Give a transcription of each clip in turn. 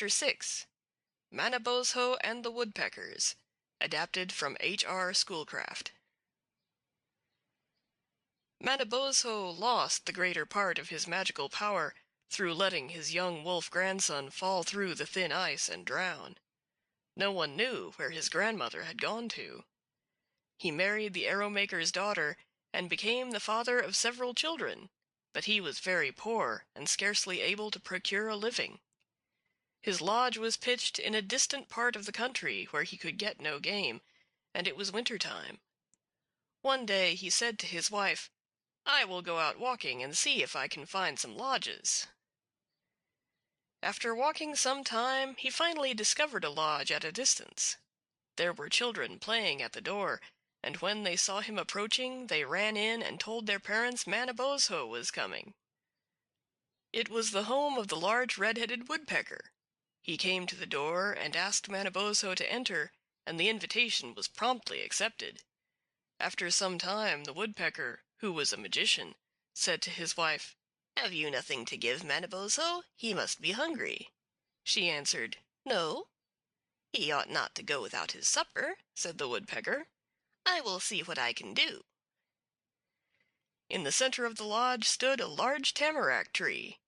Chapter 6 Manabozho and the Woodpeckers. Adapted from H.R. Schoolcraft. Manabozho lost the greater part of his magical power through letting his young wolf grandson fall through the thin ice and drown. No one knew where his grandmother had gone to. He married the arrow-maker's daughter and became the father of several children, but he was very poor and scarcely able to procure a living. His lodge was pitched in a distant part of the country where he could get no game, and it was winter time. One day he said to his wife, "I will go out walking and see if I can find some lodges." After walking some time, he finally discovered a lodge at a distance. There were children playing at the door, and when they saw him approaching they ran in and told their parents Manabozho was coming. It was the home of the large red-headed woodpecker. He came to the door and asked Manabozho to enter, and the invitation was promptly accepted. After some time the woodpecker, who was a magician, said to his wife, "Have you nothing to give Manabozho? He must be hungry." She answered, "No." "He ought not to go without his supper," said the woodpecker. "I will see what I can do." In the center of the lodge stood a large tamarack tree.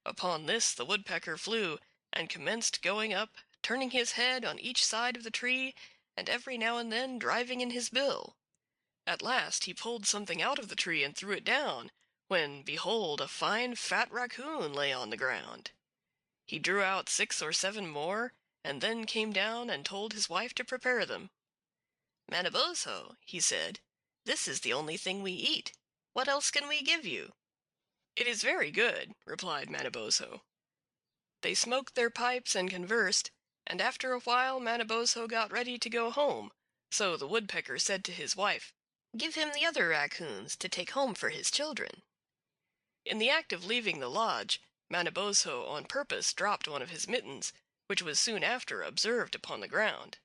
Upon this the woodpecker flew, and commenced going up, turning his head on each side of the tree, and every now and then driving in his bill. At last he pulled something out of the tree and threw it down, when, behold, a fine fat raccoon lay on the ground. He drew out 6 or 7 more, and then came down and told his wife to prepare them. "Manabozho," he said, "this is the only thing we eat. What else can we give you?" "It is very good," replied Manabozho. They smoked their pipes and conversed, and after a while Manabozho got ready to go home, so the woodpecker said to his wife, "Give him the other raccoons to take home for his children." In the act of leaving the lodge, Manabozho on purpose dropped one of his mittens, which was soon after observed upon the ground.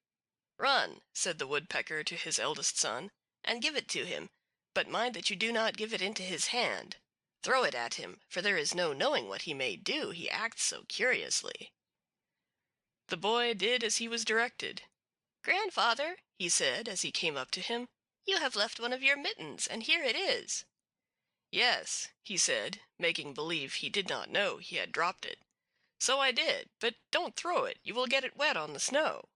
"Run," said the woodpecker to his eldest son, "and give it to him, but mind that you do not give it into his hand. Throw it at him, for there is no knowing what he may do, he acts so curiously." The boy did as he was directed. "Grandfather," he said as he came up to him, "you have left one of your mittens, and here it is." "Yes," he said, making believe he did not know he had dropped it. "So I did, but don't throw it, you will get it wet on the snow."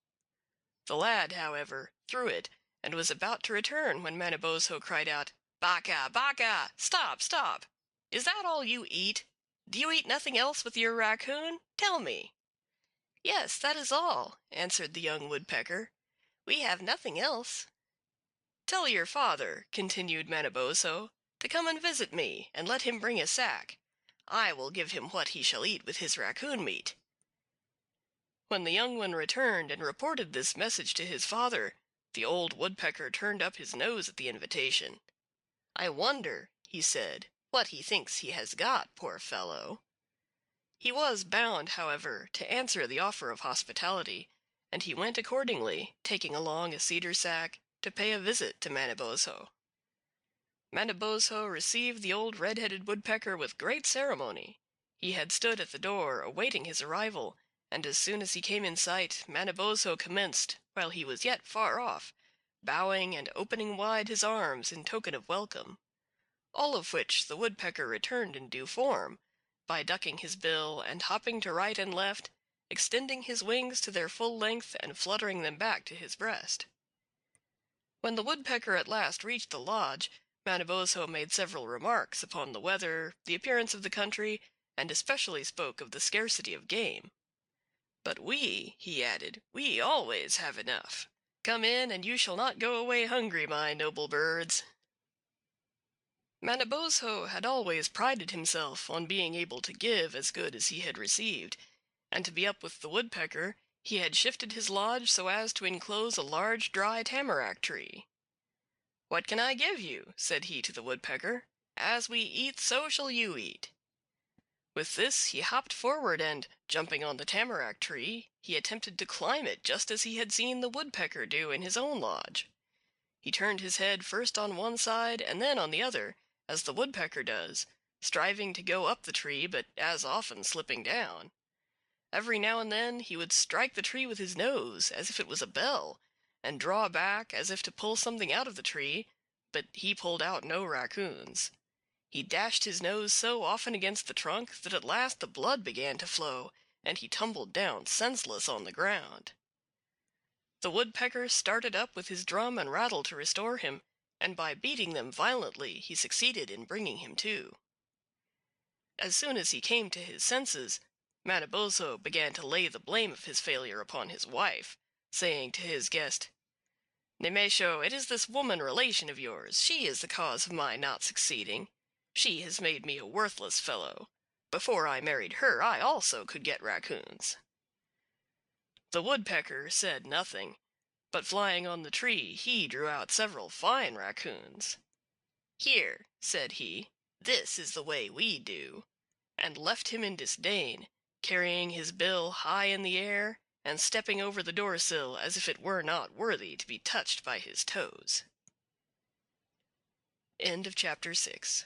The lad, however, threw it, and was about to return when Manabozho cried out, "Baka! Baka! Stop! Stop! Is that all you eat? Do you eat nothing else with your raccoon? Tell me." "Yes, that is all," answered the young woodpecker. "We have nothing else." "Tell your father," continued Manabozho, "to come and visit me, and let him bring a sack. I will give him what he shall eat with his raccoon meat." When the young one returned and reported this message to his father, the old woodpecker turned up his nose at the invitation. "I wonder," he said, "what he thinks he has got, poor fellow." He was bound, however, to answer the offer of hospitality, and he went accordingly, taking along a cedar sack, to pay a visit to Manabozho. Manabozho received the old red-headed woodpecker with great ceremony. He had stood at the door awaiting his arrival, and as soon as he came in sight Manabozho commenced, while he was yet far off, bowing and opening wide his arms in token of welcome. All of which the woodpecker returned in due form, by ducking his bill and hopping to right and left, extending his wings to their full length and fluttering them back to his breast. When the woodpecker at last reached the lodge, Manabozho made several remarks upon the weather, the appearance of the country, and especially spoke of the scarcity of game. "But we," he added, "we always have enough. Come in, and you shall not go away hungry, my noble birds." Manabozho had always prided himself on being able to give as good as he had received, and to be up with the woodpecker he had shifted his lodge so as to enclose a large dry tamarack tree. "What can I give you?" said he to the woodpecker. "As we eat, so shall you eat." With this he hopped forward and, jumping on the tamarack tree, he attempted to climb it just as he had seen the woodpecker do in his own lodge. He turned his head first on one side and then on the other, as the woodpecker does, striving to go up the tree, but as often slipping down. Every now and then he would strike the tree with his nose, as if it was a bell, and draw back as if to pull something out of the tree, but he pulled out no raccoons. He dashed his nose so often against the trunk that at last the blood began to flow, and he tumbled down senseless on the ground. The woodpecker started up with his drum and rattle to restore him, and by beating them violently he succeeded in bringing him to. As soon as he came to his senses, Manabozho began to lay the blame of his failure upon his wife, saying to his guest, "Nemesho, it is this woman relation of yours. She is the cause of my not succeeding. She has made me a worthless fellow. Before I married her I also could get raccoons." The woodpecker said nothing, but flying on the tree he drew out several fine raccoons. "Here," said he, "this is the way we do," and left him in disdain, carrying his bill high in the air and stepping over the door-sill as if it were not worthy to be touched by his toes. End of chapter 6.